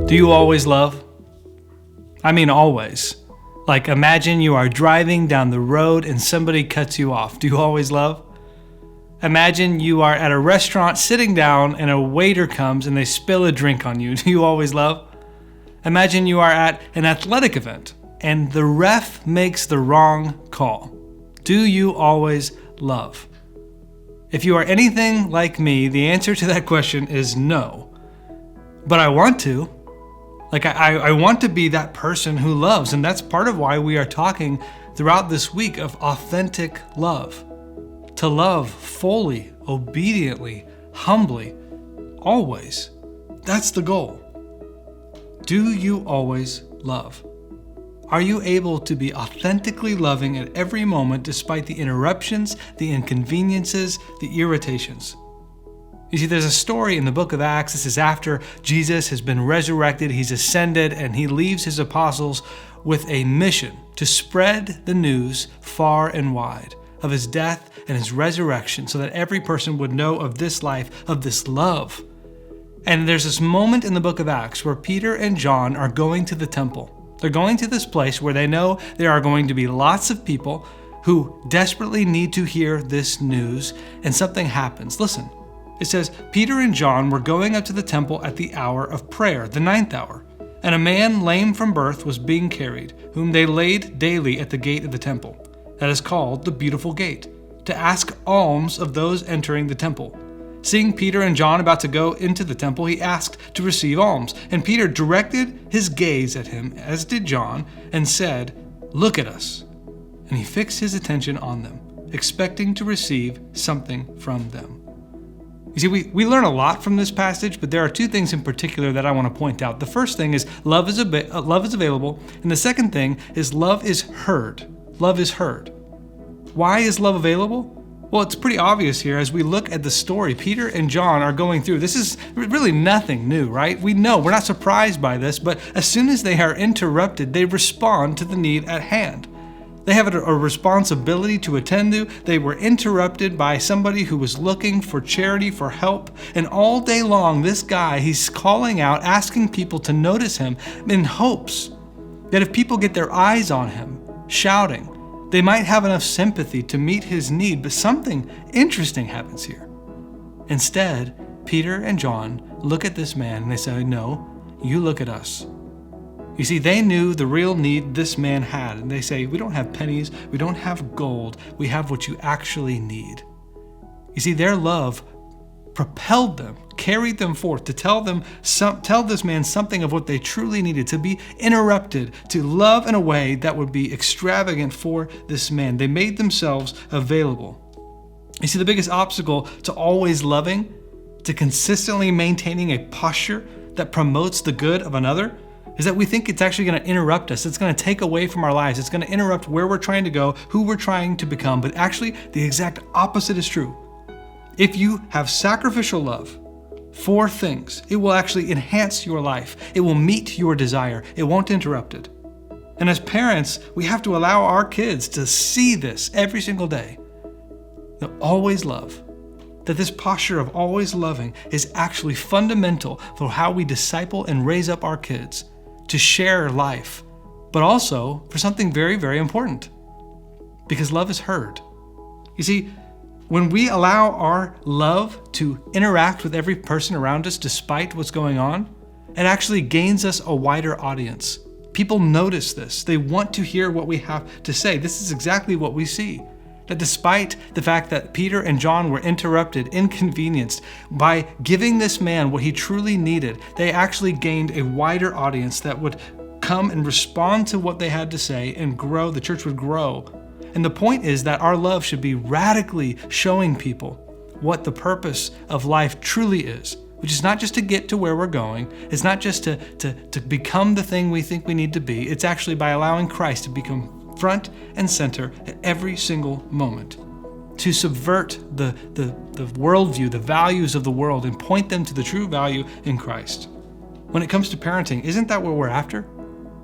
Do you always love? I mean always. Like imagine you are driving down the road and somebody cuts you off. Do you always love? Imagine you are at a restaurant sitting down and a waiter comes and they spill a drink on you. Do you always love? Imagine you are at an athletic event and the ref makes the wrong call. Do you always love? If you are anything like me, the answer to that question is no. But I want to. I want to be that person who loves, and that's part of why we are talking throughout this week of authentic love. To love fully, obediently, humbly, always. That's the goal. Do you always love? Are you able to be authentically loving at every moment despite the interruptions, the inconveniences, the irritations? You see, there's a story in the book of Acts. This is after Jesus has been resurrected, he's ascended, and he leaves his apostles with a mission to spread the news far and wide of his death and his resurrection so that every person would know of this life, of this love. And there's this moment in the book of Acts where Peter and John are going to the temple. They're going to this place where they know there are going to be lots of people who desperately need to hear this news, and something happens. Listen. It says, Peter and John were going up to the temple at the hour of prayer, the 9th hour, and a man lame from birth was being carried, whom they laid daily at the gate of the temple, that is called the Beautiful Gate, to ask alms of those entering the temple. Seeing Peter and John about to go into the temple, he asked to receive alms, and Peter directed his gaze at him, as did John, and said, "Look at us." And he fixed his attention on them, expecting to receive something from them. You see, we learn a lot from this passage, but there are two things in particular that I want to point out. The first thing is love is available, and the second thing is love is heard. Love is heard. Why is love available? Well, it's pretty obvious here as we look at the story. Peter and John are going through. This is really nothing new, right? We know, we're not surprised by this, but as soon as they are interrupted, they respond to the need at hand. They have a responsibility to attend to. They were interrupted by somebody who was looking for charity, for help. And all day long, this guy, he's calling out, asking people to notice him in hopes that if people get their eyes on him, shouting, they might have enough sympathy to meet his need. But something interesting happens here. Instead, Peter and John look at this man and they say, "No, you look at us." You see, they knew the real need this man had, and they say, "We don't have pennies, we don't have gold, we have what you actually need." You see, their love propelled them, carried them forth to tell this man something of what they truly needed, to be interrupted, to love in a way that would be extravagant for this man. They made themselves available. You see, the biggest obstacle to always loving, to consistently maintaining a posture that promotes the good of another, is that we think it's actually going to interrupt us. It's going to take away from our lives. It's going to interrupt where we're trying to go, who we're trying to become. But actually, the exact opposite is true. If you have sacrificial love for things, it will actually enhance your life. It will meet your desire. It won't interrupt it. And as parents, we have to allow our kids to see this every single day. That always love. That this posture of always loving is actually fundamental for how we disciple and raise up our kids to share life, but also for something very, very important, because love is heard. You see, when we allow our love to interact with every person around us despite what's going on, it actually gains us a wider audience. People notice this. They want to hear what we have to say. This is exactly what we see. That despite the fact that Peter and John were interrupted, inconvenienced, by giving this man what he truly needed, they actually gained a wider audience that would come and respond to what they had to say and grow. The church would grow. And the point is that our love should be radically showing people what the purpose of life truly is, which is not just to get to where we're going. It's not just to become the thing we think we need to be. It's actually by allowing Christ to become front and center at every single moment, to subvert the worldview, the values of the world, and point them to the true value in Christ. When it comes to parenting, isn't that what we're after?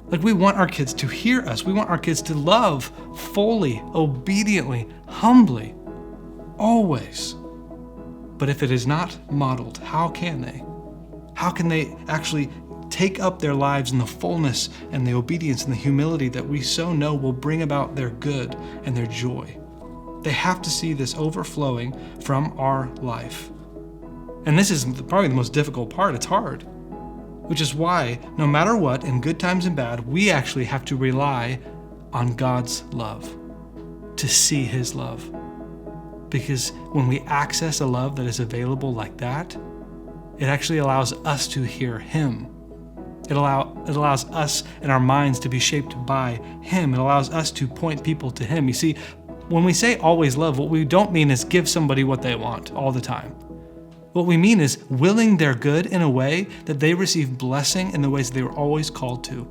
Like, we want our kids to hear us. We want our kids to love fully, obediently, humbly, always. But if it is not modeled, how can they? How can they actually take up their lives in the fullness and the obedience and the humility that we so know will bring about their good and their joy. They have to see this overflowing from our life. And this is probably the most difficult part. It's hard. Which is why, no matter what, in good times and bad, we actually have to rely on God's love, to see His love. Because when we access a love that is available like that, it actually allows us to hear Him. It allows us and our minds to be shaped by Him. It allows us to point people to Him. You see, when we say always love, what we don't mean is give somebody what they want all the time. What we mean is willing their good in a way that they receive blessing in the ways they were always called to.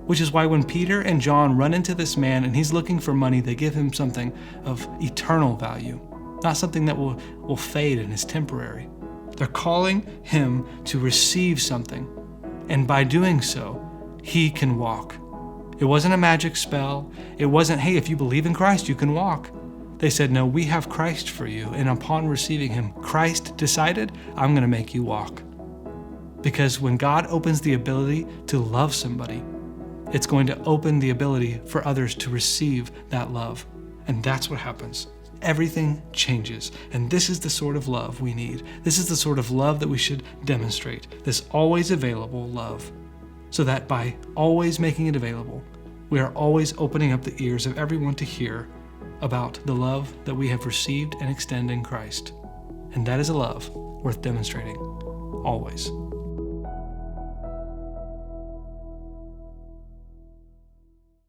Which is why when Peter and John run into this man and he's looking for money, they give him something of eternal value, not something that will fade and is temporary. They're calling him to receive something, and by doing so, he can walk. It wasn't a magic spell. It wasn't, hey, if you believe in Christ, you can walk. They said, no, we have Christ for you. And upon receiving Him, Christ decided, I'm going to make you walk. Because when God opens the ability to love somebody, it's going to open the ability for others to receive that love. And that's what happens. Everything changes. And this is the sort of love we need. This is the sort of love that we should demonstrate. This always available love. So that by always making it available, we are always opening up the ears of everyone to hear about the love that we have received and extend in Christ. And that is a love worth demonstrating, always.